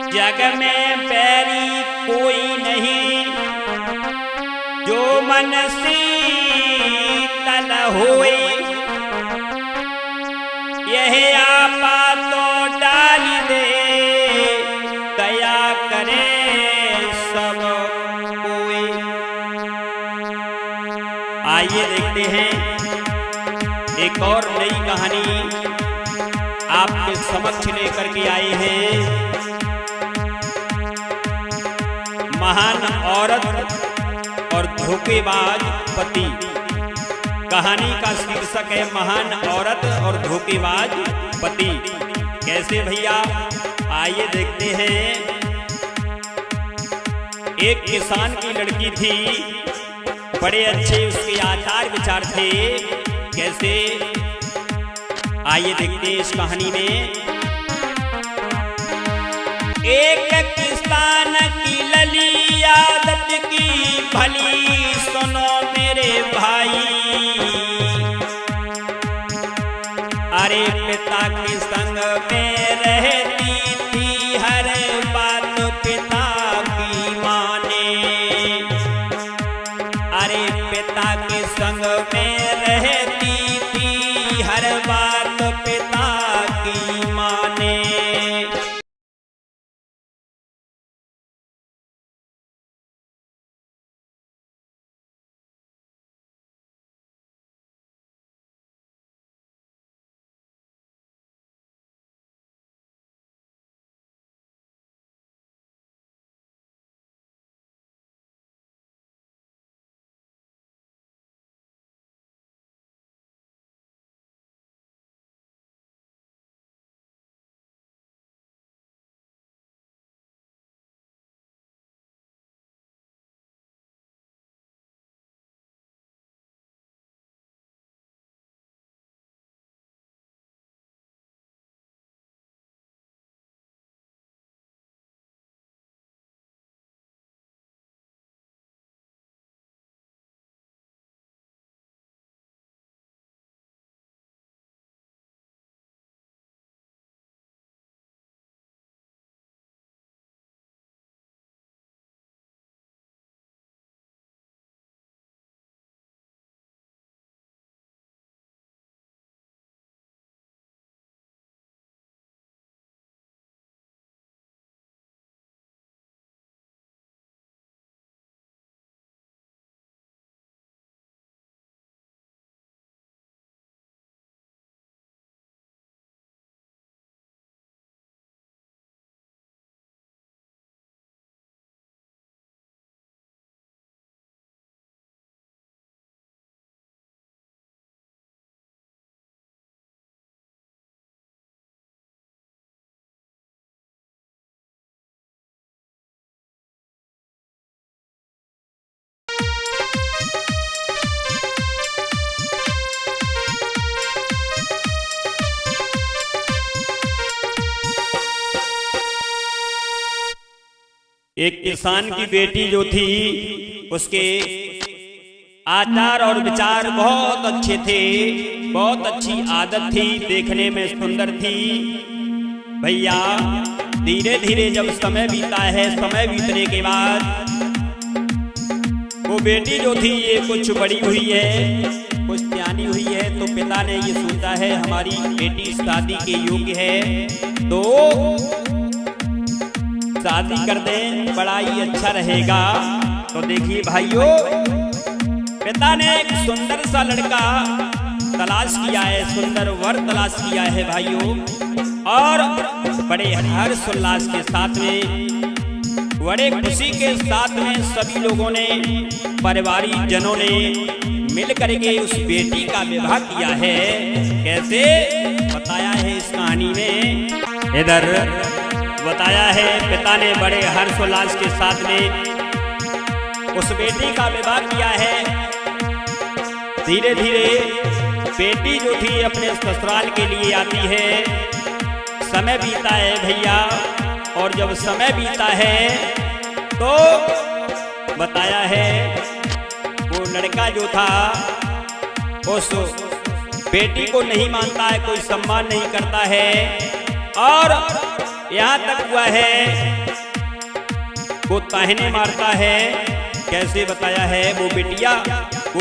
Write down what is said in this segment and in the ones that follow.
जग में बैरी कोई नहीं, जो मन शीतल होए। यह आपा तो डाल दे, दया करे सब कोई। आइए देखते हैं एक और नई कहानी आपके समक्ष लेकर के आए हैं। महान औरत और धोखेबाज पति। कहानी का शीर्षक है महान औरत और धोखेबाज पति। कैसे भैया, आइए देखते हैं। एक किसान की लड़की थी, बड़े अच्छे उसके आचार विचार थे। कैसे, आइए देखते हैं इस कहानी में। एक किसान की लली आदत की भली, सुनो मेरे भाई। अरे पिता के संग में रहती थी, हर बात पिता की माने। अरे पिता के संग में रहती थी, हर बात पिता की माने। एक किसान की बेटी जो थी, उसके आचार और विचार बहुत अच्छे थे, बहुत अच्छी आदत थी, देखने में सुंदर थी। भैया धीरे धीरे जब समय बीता है, समय बीतने के बाद वो बेटी जो थी ये कुछ बड़ी हुई है, कुछ सियानी हुई है। तो पिता ने ये सोचा है हमारी बेटी शादी के योग्य है, तो शादी कर दें, बड़ा ही अच्छा रहेगा। तो देखिए भाइयों, पिता ने एक सुंदर सा लड़का तलाश किया है, सुंदर वर तलाश किया है भाइयों। और बड़े हर्ष उल्लास के साथ में, बड़े खुशी के साथ में सभी लोगों ने, पारिवारिक जनों ने मिल करके उस बेटी का विवाह किया है। कैसे बताया है इस कहानी में, इधर बताया है पिता ने बड़े हर्षोल्लास के साथ में उस बेटी का विवाह किया है। धीरे धीरे बेटी जो थी अपने ससुराल के लिए आती है। समय बीता है भैया, और जब समय बीता है तो बताया है वो लड़का जो था उस बेटी को नहीं मानता है, कोई सम्मान नहीं करता है। और यहाँ तक हुआ है वो ताहने मारता है। कैसे बताया है, वो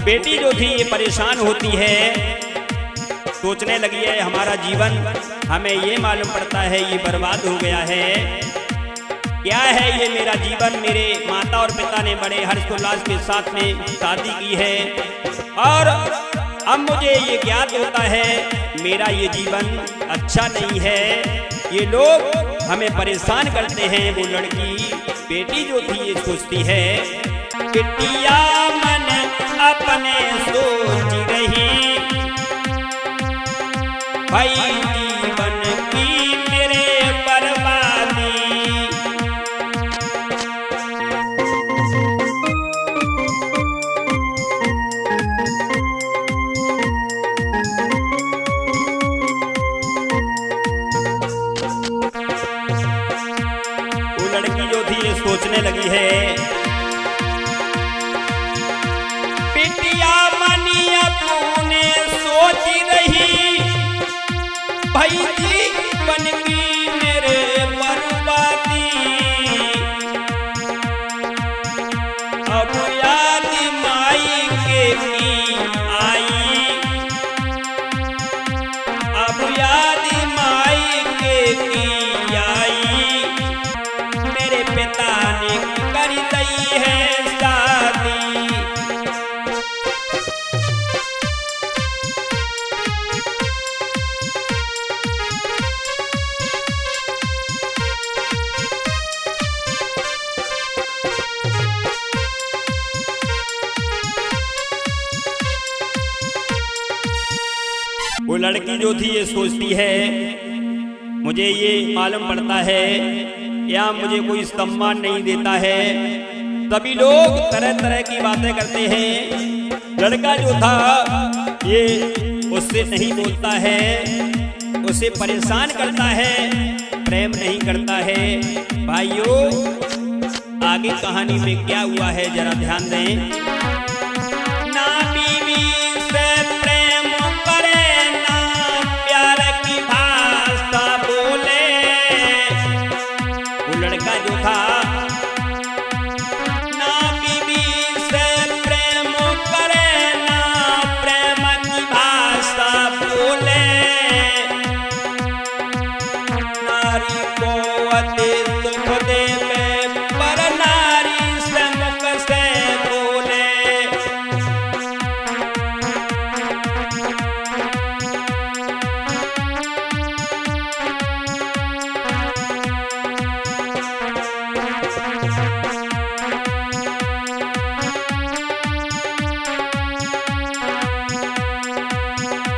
बेटी जो थी ये परेशान होती है, सोचने लगी है हमारा जीवन, हमें ये मालूम पड़ता है ये बर्बाद हो गया है, क्या है ये मेरा जीवन। मेरे माता और पिता ने बड़े हर्षोल्लास के साथ में शादी की है और अब मुझे ये ज्ञात होता है मेरा ये जीवन अच्छा नहीं है, ये लोग हमें परेशान करते हैं। वो लड़की बेटी जो थी ये सोचती है, बिटिया मन अपने सोच रही, भाई जीवन की मेरे बर्बादी। वो लड़की जो थी ये सोचने लगी है, बिटिया मनी अपने सोच रही, भाई जीवन की मेरे बर्बादी। अब याद माई के की आई, अब याद माई के की आई, मेरे पिता ने कर दी है शादी। वो लड़की जो थी ये सोचती है मुझे ये मालूम पड़ता है या मुझे कोई सम्मान नहीं देता है, सभी लोग तरह तरह की बातें करते हैं। लड़का जो था ये उससे नहीं बोलता है, उसे परेशान करता है, प्रेम नहीं करता है। भाइयों आगे कहानी में क्या हुआ है जरा ध्यान दें। ना बीवी से प्रेम करे, ना प्यार की भाषा बोले। वो लड़का जो था ना बीवी से प्रेम करे, ना प्रेम की भाषा बोले। नारी को अति दुख देवे, पर नारी से मुख से बोले।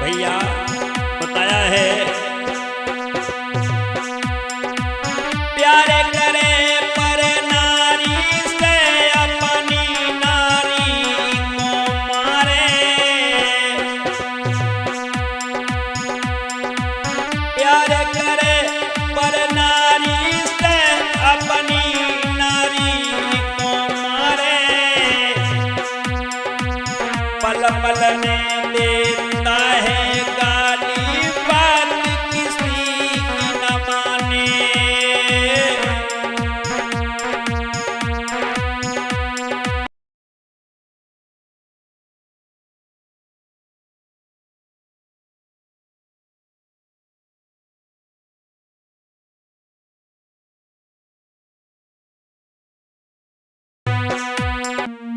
भैया बताया है प्यार करे पर नारी से अपनी नारी को मारे। प्यार करे पर नारी से अपनी नारी को मारे। पल पल ने देता है गाली, बात किसी की न माने।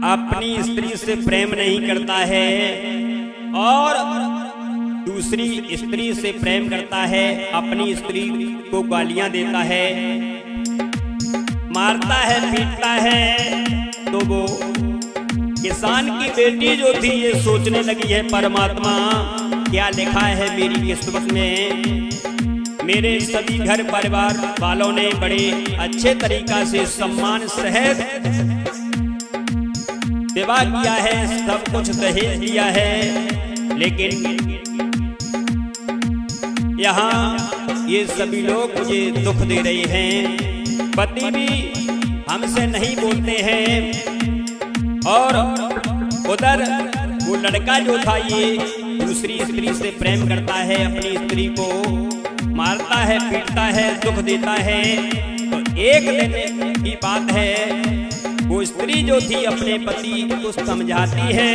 अपनी स्त्री से प्रेम नहीं करता है और दूसरी स्त्री से प्रेम करता है, अपनी स्त्री को गालियां देता है, मारता है, पीटता है। तो वो किसान की बेटी जो थी ये सोचने लगी है परमात्मा क्या लिखा है मेरी किस्मत में। मेरे सभी घर परिवार वालों ने बड़े अच्छे तरीका से सम्मान सहित विवाह किया है, सब कुछ दहेज दिया है, लेकिन यहाँ ये सभी लोग मुझे दुख दे रहे हैं। पति भी हमसे नहीं बोलते हैं और उधर वो लड़का जो था ये दूसरी स्त्री से प्रेम करता है, अपनी स्त्री को मारता है, पीटता है, दुख देता है। तो एक दिन की बात है, वो स्त्री जो थी अपने पति को समझाती है,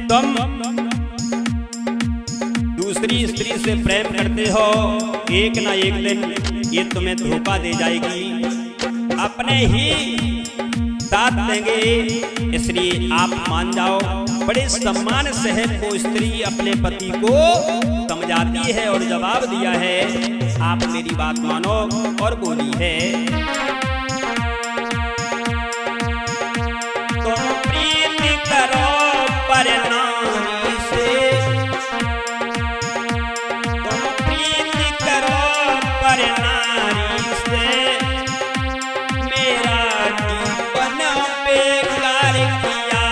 तुम दूसरी स्त्री से प्रेम करते हो, एक ना एक दिन ये तुम्हें धोखा दे जाएगी, अपने ही साथ देंगे, इसलिए आप मान जाओ। बड़े सम्मान से है वो स्त्री अपने पति को समझाती है और जवाब दिया है, आप मेरी बात मानो। और बोली है, तुम प्रीति करो पर नारी से, तुम प्रीति करो पर नारी से, मेरा जीवन बेकार किया।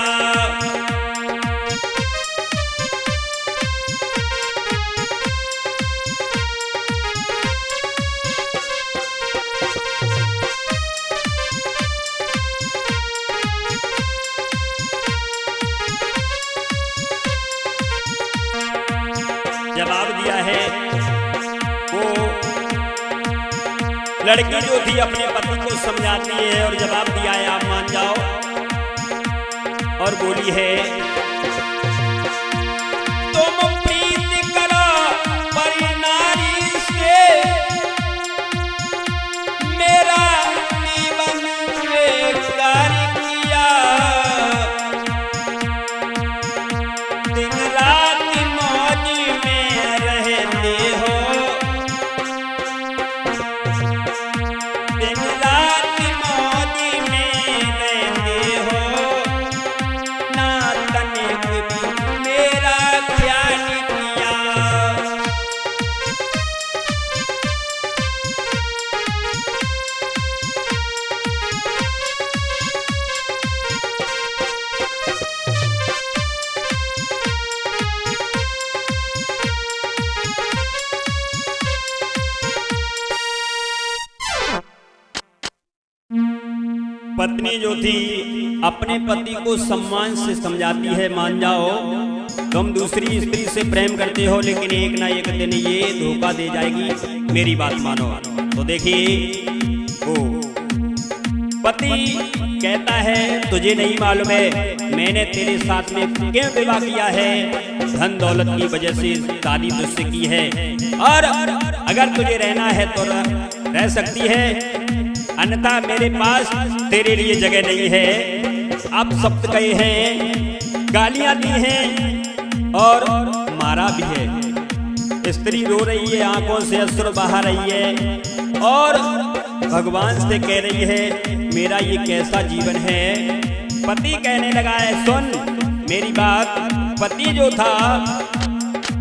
जवाब दिया है, वो लड़की जो थी अपने पति को समझाती है और जवाब दिया है, आप मान जाओ। और बोली है, तुम प्रीति करो पर नारी से, मेरा जीवन बेकार किया। दिन रात मौज में रहते हो, दिन रात मौज में रहते हो, ना तनिक भी मेरा ख्याल किया। पत्नी जो थी अपने पति को सम्मान से समझाती है, मान जाओ, तुम दूसरी स्त्री से प्रेम करते हो, लेकिन एक ना एक दिन ये धोखा दे जाएगी, मेरी बात मानो। तो देखिए, वो पति कहता है, तुझे नहीं मालूम है मैंने तेरे साथ में क्यों विवाह किया है, धन दौलत की वजह से शादी तुझसे की है, और अगर तुझे रहना है तो रह सकती है, अन्यथा मेरे पास तेरे लिए जगह नहीं है। आप शब्द कहे हैं, गालियां दी हैं और मारा भी है। स्त्री रो रही है, आंखों से अश्रु बहा रही है और भगवान से कह रही है, मेरा ये कैसा जीवन है। पति कहने लगा है, सुन मेरी बात। पति जो था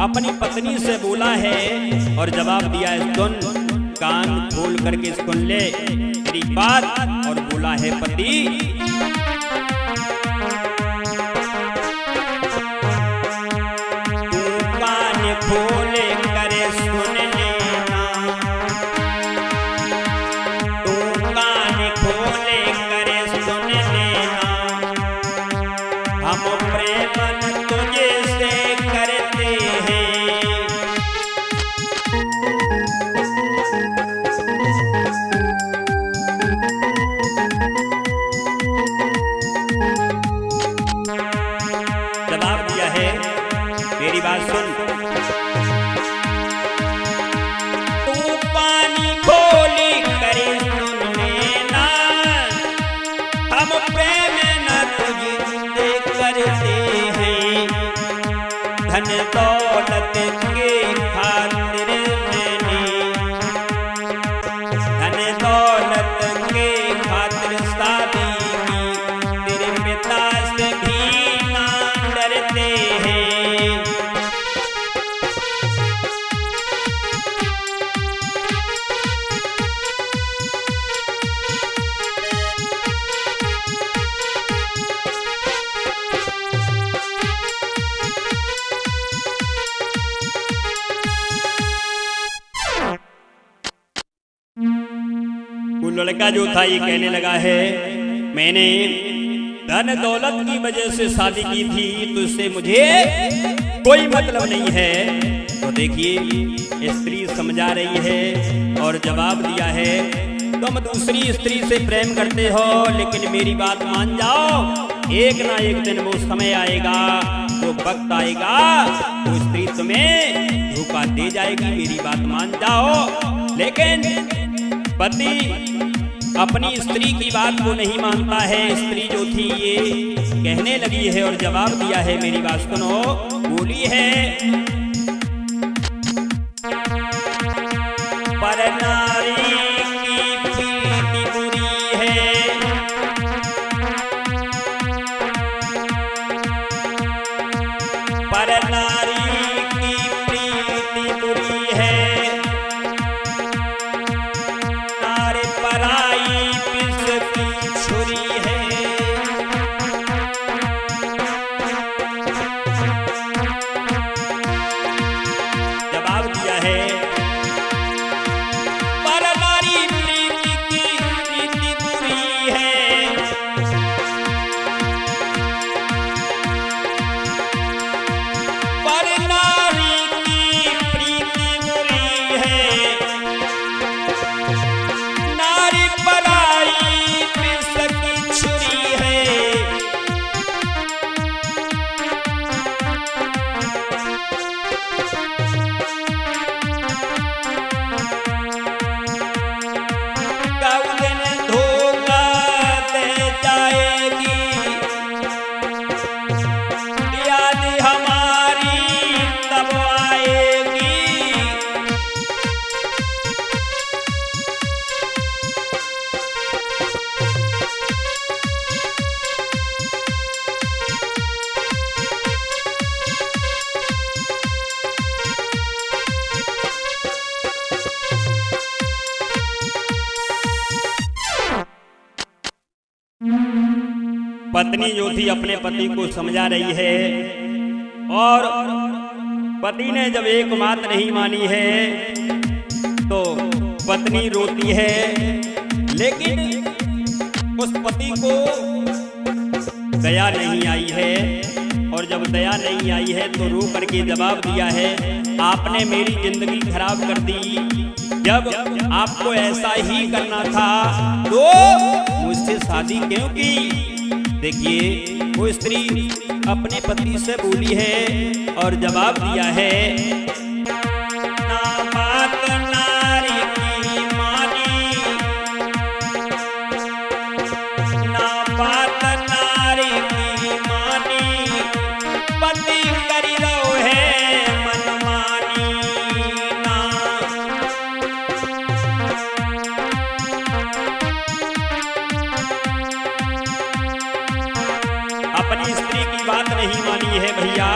अपनी पत्नी से बोला है और जवाब दिया है, सुन, कान खोल करके सुन ले मेरी बात। और बोला है पति, तू कान खोले करे सुन लेना, तू कान खोले करे सुन लेना, हम प्रेमन तुझे से करते हैं। जवाब दिया है, मेरी बात सुन, तू पानी खोली करे सुन लेना, हम प्रेम न तुझे करते हैं, धन दौलत के खातिर मैंने, धन दौलत के खातिर शादी की, तेरे पिता से भी ना डरते हैं। वो लड़का जो था ये कहने लगा है, मैंने धन दौलत की वजह से शादी की थी, तो इससे मुझे कोई मतलब नहीं है। तो देखिए स्त्री समझा रही है और जवाब दिया है, तुम दूसरी स्त्री से प्रेम करते हो, लेकिन मेरी बात मान जाओ, एक ना एक दिन वो समय आएगा, वो वक्त आएगा, वो स्त्री तुम्हें धोखा दे जाएगी, मेरी बात मान जाओ। लेकिन पति अपनी स्त्री की बात को नहीं मानता है। स्त्री जो थी ये कहने लगी है और जवाब दिया है, मेरी बात सुनो, बोली है, पर नारी की प्रीति बुरी है, पर नारी की प्रीति बुरी है, नारी पराई पिस की छुरी है। जवाब दिया है, पत्नी जो थी अपने पति को समझा रही है और पति ने जब एक बात नहीं मानी है तो पत्नी रोती है, लेकिन उस पति को दया नहीं आई है और जब दया नहीं आई है तो रो करके जवाब दिया है, आपने मेरी जिंदगी खराब कर दी, जब आपको ऐसा ही करना था तो मुझसे शादी क्यों की। देखिए वो स्त्री अपने पति से बोली है और जवाब दिया है, ना बात नारी की मानी, ना बात नारी की मानी, पति करी लो है मनमानी ना। अपनी स्त्री की बात नहीं मानी है भैया,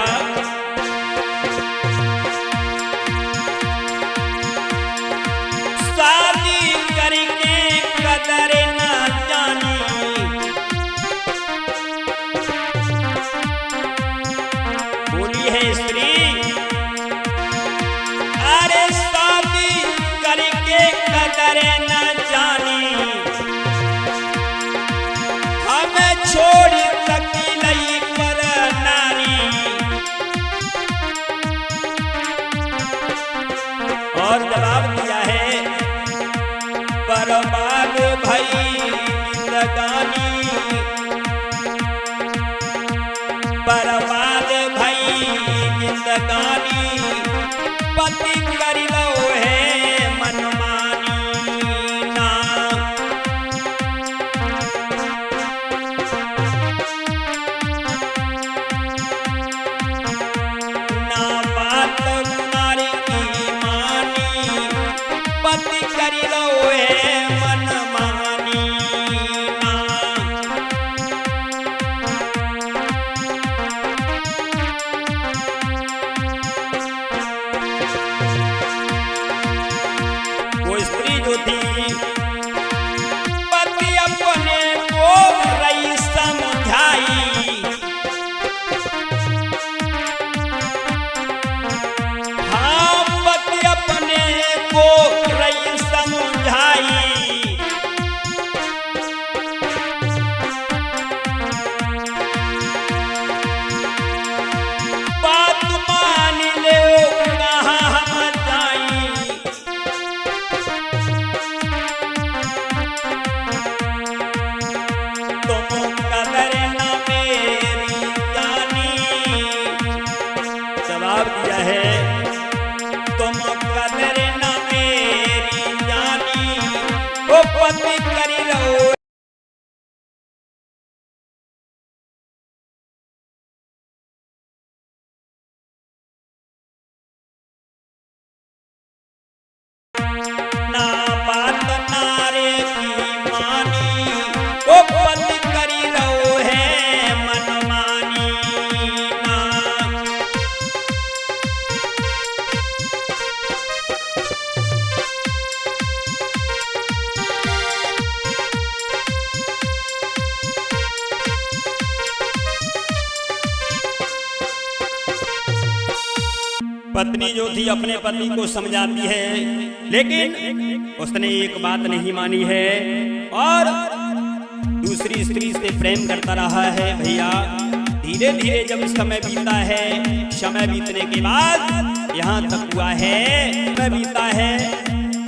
शादी करके कदर न जानी, बोली है स्त्री, अरे शादी करके कदर न जानी, हमें छोड़ और जवाब दिया है, बर्बाद भई जिंदगानी, बर्बाद भई जिंदगानी, पति कर लो है मनमानी ना। ना बात नारी की मानी, पति कर लो है मनमानी ना। पति करी रहो। ना बात नारे की मानी, ओ पति करी रहो है मनमानी ना। पत्नी जो थी अपने पति को समझाती है, लेकिन उसने एक बात नहीं मानी है और दूसरी स्त्री से प्रेम करता रहा है। भैया धीरे धीरे जब समय बीता है, समय बीतने के बाद यहाँ तक हुआ है, समय बीता है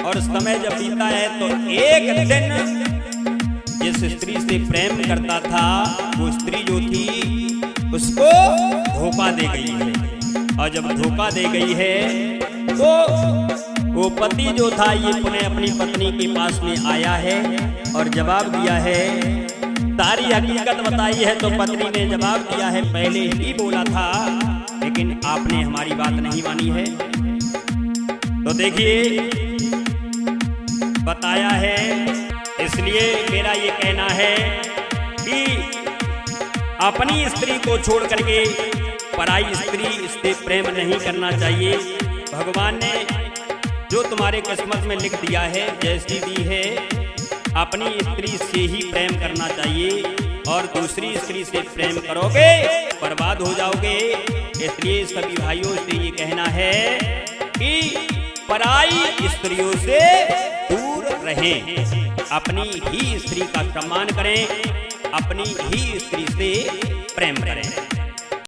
और समय जब बीता है तो एक दिन जिस स्त्री से प्रेम करता था वो स्त्री जो थी उसको धोखा दे गई है। और जब धोखा दे गई है तो वो पति जो था ये पुनः अपनी पत्नी के पास में आया है और जवाब दिया है, सारी हकीकत बताई है। तो पत्नी ने जवाब दिया है, पहले ही बोला था लेकिन आपने हमारी बात नहीं मानी है। तो देखिए बताया है, इसलिए मेरा ये कहना है कि अपनी स्त्री को छोड़ करके पराई स्त्री से प्रेम नहीं करना चाहिए। भगवान ने जो तुम्हारे किस्मत में लिख दिया है, जैसी दी है, अपनी स्त्री से ही प्रेम करना चाहिए और दूसरी स्त्री से प्रेम करोगे बर्बाद हो जाओगे। इसलिए सभी भाइयों से ये कहना है कि पराई स्त्रियों से दूर रहें, अपनी ही स्त्री का सम्मान करें, अपनी ही स्त्री से प्रेम करें।